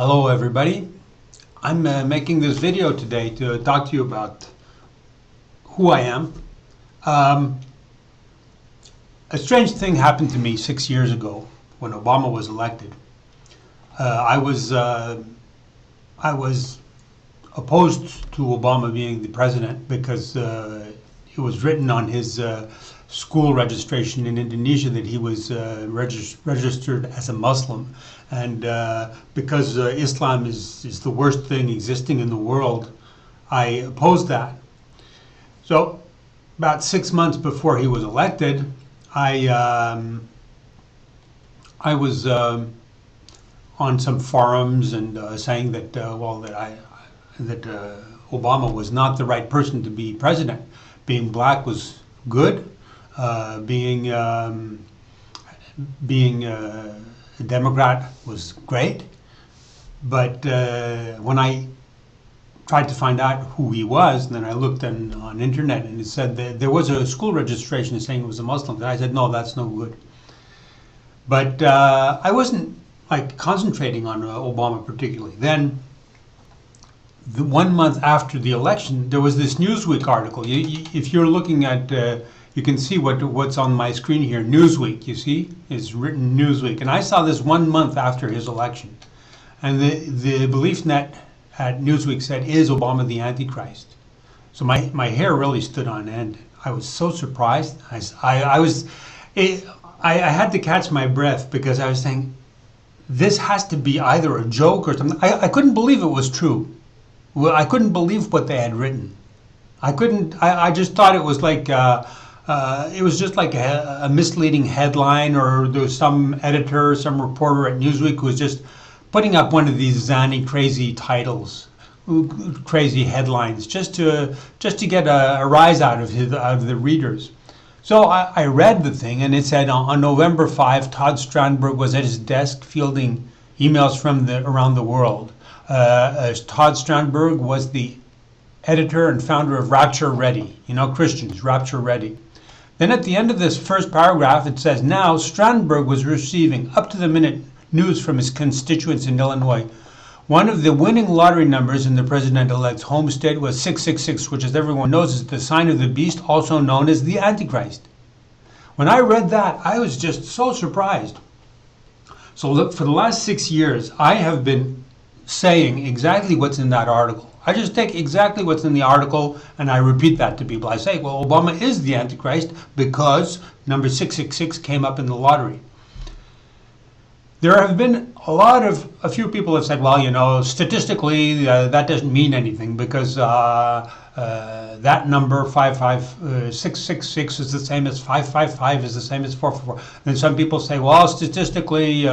Hello everybody. I'm making this video today to talk to you about who I am. A strange thing happened to me 6 years ago when Obama was elected. I was opposed to Obama being the president because it was written on his school registration in Indonesia that he was registered as a Muslim, and because Islam is the worst thing existing in the world, I opposed that. So about 6 months before he was elected, I was on some forums and saying that that Obama was not the right person to be president. Being black was good. Being a Democrat was great. But when I tried to find out who he was, and then I looked on internet, and it said that there was a school registration saying it was a Muslim. And I said, no, that's no good. But I wasn't concentrating on Obama particularly. Then, 1 month after the election, there was this Newsweek article. If you're looking at, you can see what's on my screen here. Newsweek, you see, it's written Newsweek, and I saw this 1 month after his election, and the belief net at Newsweek said, "Is Obama the Antichrist?" So my hair really stood on end. I was so surprised. I had to catch my breath because I was saying, this has to be either a joke or something. I couldn't believe it was true. Well, I couldn't believe what they had written. I just thought it was like, it was just like a misleading headline, or there was some editor, some reporter at Newsweek who was just putting up one of these zany, crazy titles, crazy headlines, just to get a rise out of the readers. So I read the thing, and it said on November 5, Todd Strandberg was at his desk fielding emails from around the world. Todd Strandberg was the editor and founder of Rapture Ready, Christians, Rapture Ready. Then at the end of this first paragraph, it says, now Strandberg was receiving up-to-the-minute news from his constituents in Illinois. One of the winning lottery numbers in the president-elect's home state was 666, which, as everyone knows, is the sign of the beast, also known as the Antichrist. When I read that, I was just so surprised. So look, for the last 6 years, I have been saying exactly what's in that article. I just take exactly what's in the article and I repeat that to people. I say, well, Obama is the Antichrist because number 666 came up in the lottery. There have been a few people have said, well, statistically that doesn't mean anything because that number 666 is the same as 555 is the same as 444. Then some people say, well, statistically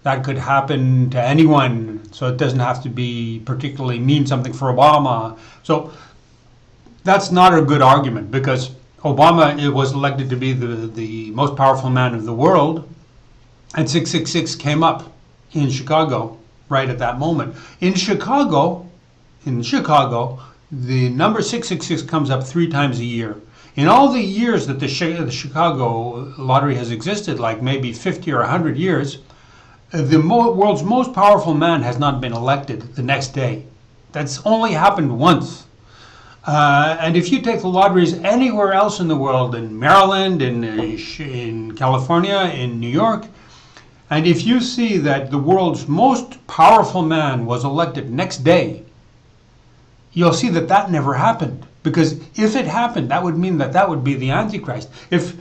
that could happen to anyone, so it doesn't have to be particularly mean something for Obama. So that's not a good argument because Obama was elected to be the most powerful man of the world, and 666 came up in Chicago right at that moment. In Chicago, the number 666 comes up 3 times a year. In all the years that the Chicago lottery has existed, like maybe 50 or 100 years, the world's most powerful man has not been elected the next day. That's only happened once. And if you take the lotteries anywhere else in the world, in Maryland, in California, in New York, and if you see that the world's most powerful man was elected next day, you'll see that that never happened. Because if it happened, that would mean that would be the Antichrist. If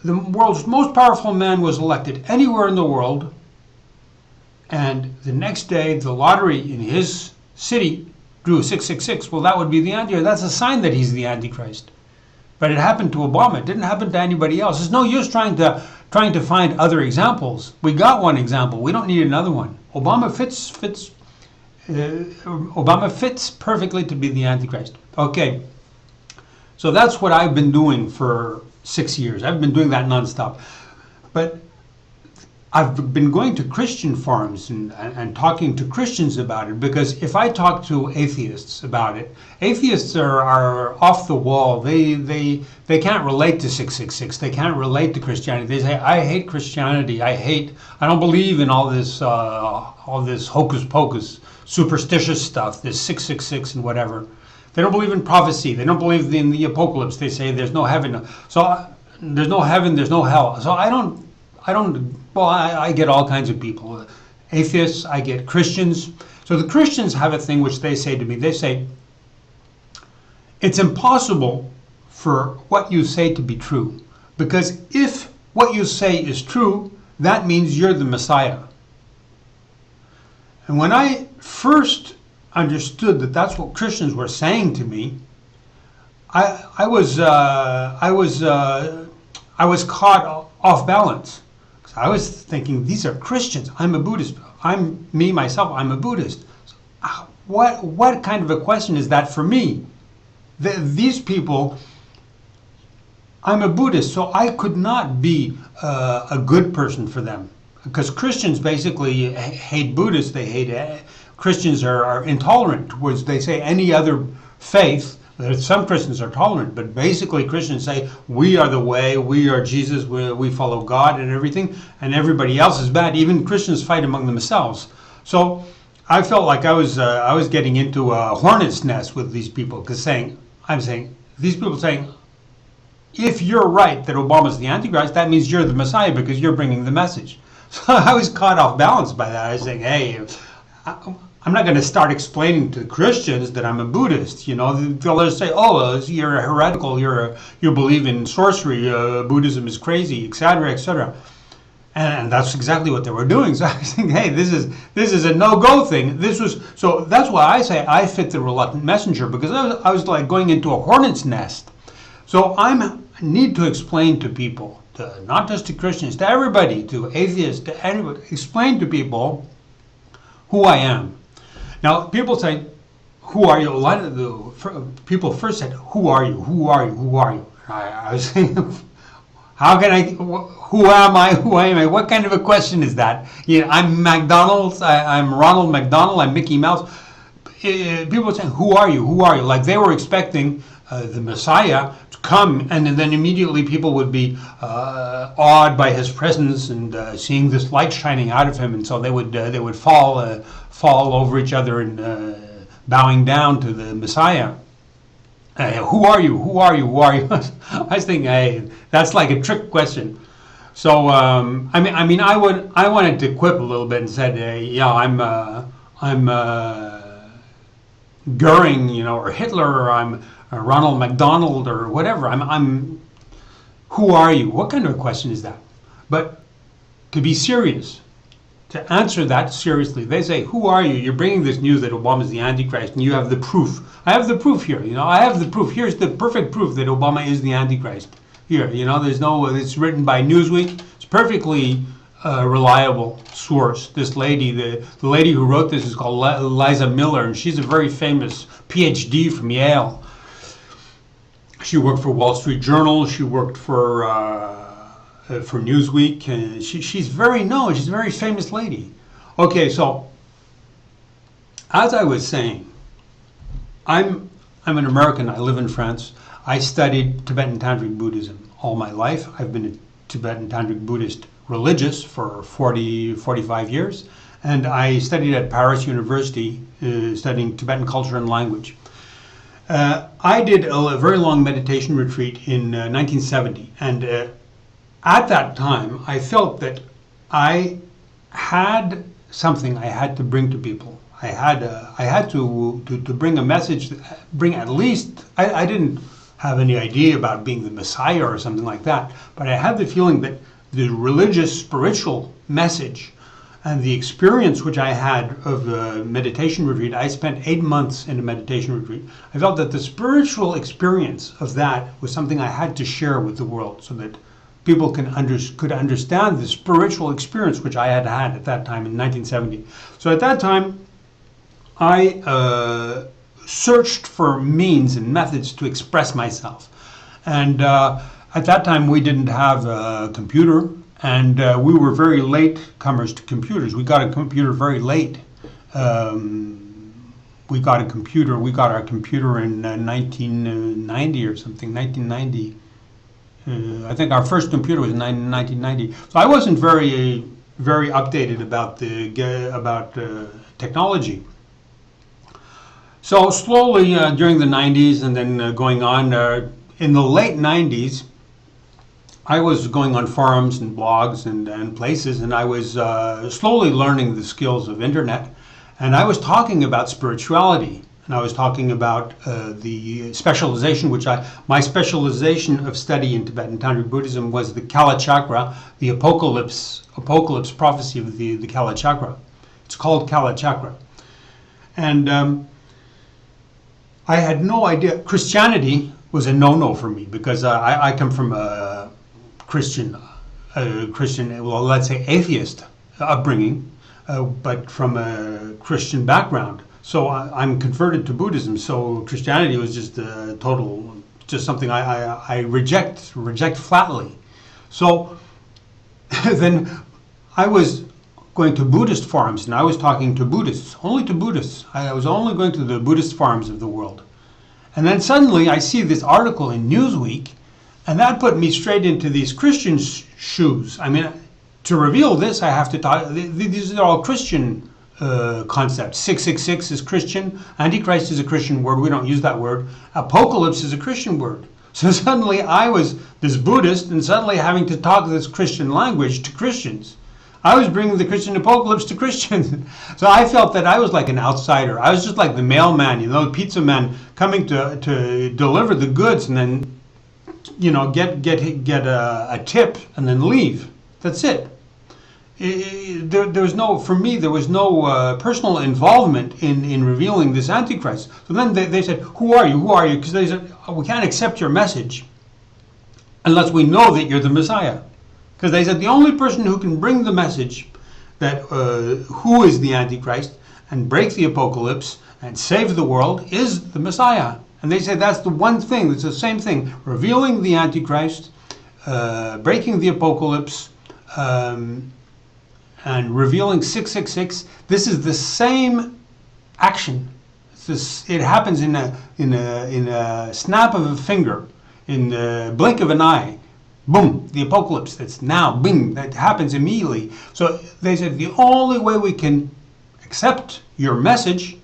the world's most powerful man was elected anywhere in the world, and the next day the lottery in his city drew 666, well, that would be the Antichrist. That's a sign that he's the Antichrist. But it happened to Obama. It didn't happen to anybody else. There's no use trying to find other examples. We got one example. We don't need another one. Obama fits perfectly to be the Antichrist. Okay, so that's what I've been doing for 6 years. I've been doing that nonstop. But I've been going to Christian forums and talking to Christians about it, because if I talk to atheists about it, atheists are off the wall. They can't relate to 666. They can't relate to Christianity. They say, I hate Christianity. I don't believe in all this hocus pocus, superstitious stuff, this 666 and whatever. They don't believe in prophecy. They don't believe in the apocalypse. They say there's no heaven. So there's no heaven, there's no hell. So I get all kinds of people. Atheists, I get Christians. So the Christians have a thing which they say to me. They say, it's impossible for what you say to be true. Because if what you say is true, that means you're the Messiah. And when I first understood that that's what Christians were saying to me, I was caught off balance. I was thinking, these are Christians. I'm a Buddhist. I'm a Buddhist. So, what kind of a question is that for me? These people, I'm a Buddhist, so I could not be a good person for them. Because Christians basically hate Buddhists. They hate Christians are intolerant, whereas they say any other faith. Some Christians are tolerant, but basically Christians say, we are the way, we are Jesus, we follow God and everything, and everybody else is bad. Even Christians fight among themselves. So I felt like I was getting into a hornet's nest with these people, because these people saying, if you're right that Obama's the Antichrist, that means you're the Messiah because you're bringing the message. So I was caught off balance by that. I was saying, hey, I'm not going to start explaining to Christians that I'm a Buddhist. They'll just say, "Oh, you're a heretical. You believe in sorcery. Buddhism is crazy, etc., etc." And that's exactly what they were doing. So I was thinking, "Hey, this is a no-go thing." So that's why I say I fit the reluctant messenger, because I was like going into a hornet's nest. So I need to explain to people, not just to Christians, to everybody, to atheists, to anybody, explain to people who I am. Now, people say, who are you? A lot of the people first said, who are you? Who are you? Who are you? I was saying, how can who am I? Who am I? What kind of a question is that? I'm McDonald's. I'm Ronald McDonald. I'm Mickey Mouse. People were saying, who are you? Who are you? Like they were expecting the Messiah to come, and then immediately people would be awed by his presence and seeing this light shining out of him, and so they would fall over each other and bowing down to the Messiah. Who are you? Who are you? Who are you? I was thinking, hey, that's like a trick question. So I wanted to quip a little bit and said, I'm Goering, or Hitler, or I'm Ronald McDonald, or whatever. I'm. Who are you? What kind of a question is that? But to be serious, to answer that seriously, they say, "Who are you? You're bringing this news that Obama is the Antichrist, and you have the proof." I have the proof here. I have the proof. Here's the perfect proof that Obama is the Antichrist. Here, there's no. It's written by Newsweek. It's perfectly reliable source. This lady, the lady who wrote this is called Liza Miller, and she's a very famous PhD from Yale. She worked for Wall Street Journal. She worked for Newsweek. She's very known. She's a very famous lady. Okay, so as I was saying, I'm an American. I live in France. I studied Tibetan Tantric Buddhism all my life. I've been a Tibetan Tantric Buddhist religious for 45 years, and I studied at Paris University studying Tibetan culture and language. I did a very long meditation retreat in 1970, and at that time I felt that I had something I had to bring to people. I had to bring a message, bring at least, I didn't have any idea about being the Messiah or something like that, but I had the feeling that the religious, spiritual message and the experience which I had of the meditation retreat, I spent 8 months in a meditation retreat. I felt that the spiritual experience of that was something I had to share with the world so that people could understand the spiritual experience which I had at that time in 1970. So at that time, I searched for means and methods to express myself. And at that time, we didn't have a computer. And we were very late comers to computers. We got a computer very late. We got our computer in 1990 or something, 1990. I think our first computer was in 1990. So I wasn't very updated about technology. So slowly during the 90s and then going on, in the late 90s, I was going on forums and blogs and places, and I was slowly learning the skills of internet. And I was talking about spirituality, and I was talking about the specialization, my specialization of study in Tibetan Tantric Buddhism was the Kala Chakra, the apocalypse prophecy of the Kala Chakra. It's called Kala Chakra. And I had no idea. Christianity was a no-no for me because I come from a Christian, well, let's say atheist upbringing. But from a Christian background. So I'm converted to Buddhism. So Christianity was just just something I reject flatly. So then I was going to Buddhist forums and I was talking to Buddhists, only to Buddhists. I was only going to the Buddhist forums of the world. And then suddenly I see this article in Newsweek, and that put me straight into these Christian shoes. I mean, to reveal this, I have to talk. These are all Christian concepts. 666 is Christian. Antichrist is a Christian word. We don't use that word. Apocalypse is a Christian word. So suddenly I was this Buddhist and suddenly having to talk this Christian language to Christians. I was bringing the Christian apocalypse to Christians. So I felt that I was like an outsider. I was just like the mailman, the pizza man coming to deliver the goods and then, get a tip and then leave. That's it. There was no personal involvement in revealing this Antichrist. So then they said, who are you? Because they said, we can't accept your message unless we know that you're the Messiah. Because they said the only person who can bring the message that who is the Antichrist and break the apocalypse and save the world is the Messiah. And they said that's the one thing, it's the same thing, revealing the Antichrist, breaking the apocalypse, and revealing 666. This is the same action. It happens in a snap of a finger, in the blink of an eye. Boom, the apocalypse. That's now. Bing, that happens immediately. So they said the only way we can accept your message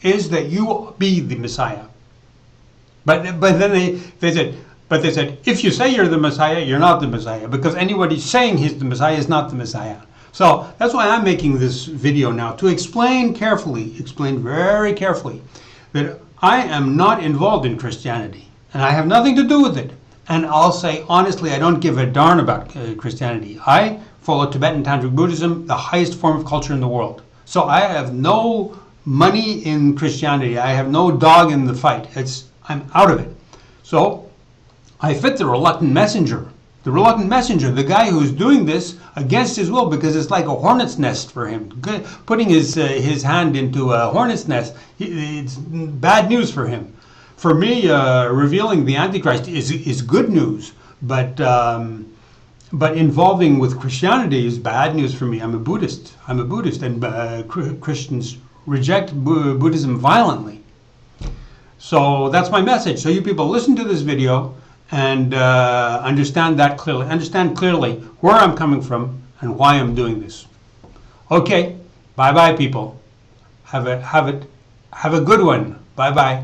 is that you be the Messiah. But then they said if you say you're the Messiah, you're not the Messiah, because anybody saying he's the Messiah is not the Messiah. So that's why I'm making this video now, to explain very carefully, that I am not involved in Christianity, and I have nothing to do with it. And I'll say honestly, I don't give a darn about Christianity. I follow Tibetan Tantric Buddhism, the highest form of culture in the world. So I have no money in Christianity. I have no dog in the fight. I'm out of it. So I fit the reluctant messenger. The reluctant messenger, the guy who's doing this against his will, because it's like a hornet's nest for him. Putting his hand into a hornet's nest, it's bad news for him. For me, revealing the Antichrist is good news, but involving with Christianity is bad news for me. I'm a Buddhist, and Christians reject Buddhism violently. So that's my message. So you people listen to this video and understand clearly where I'm coming from and why I'm doing this. Okay, bye bye people. Have a good one. Bye bye.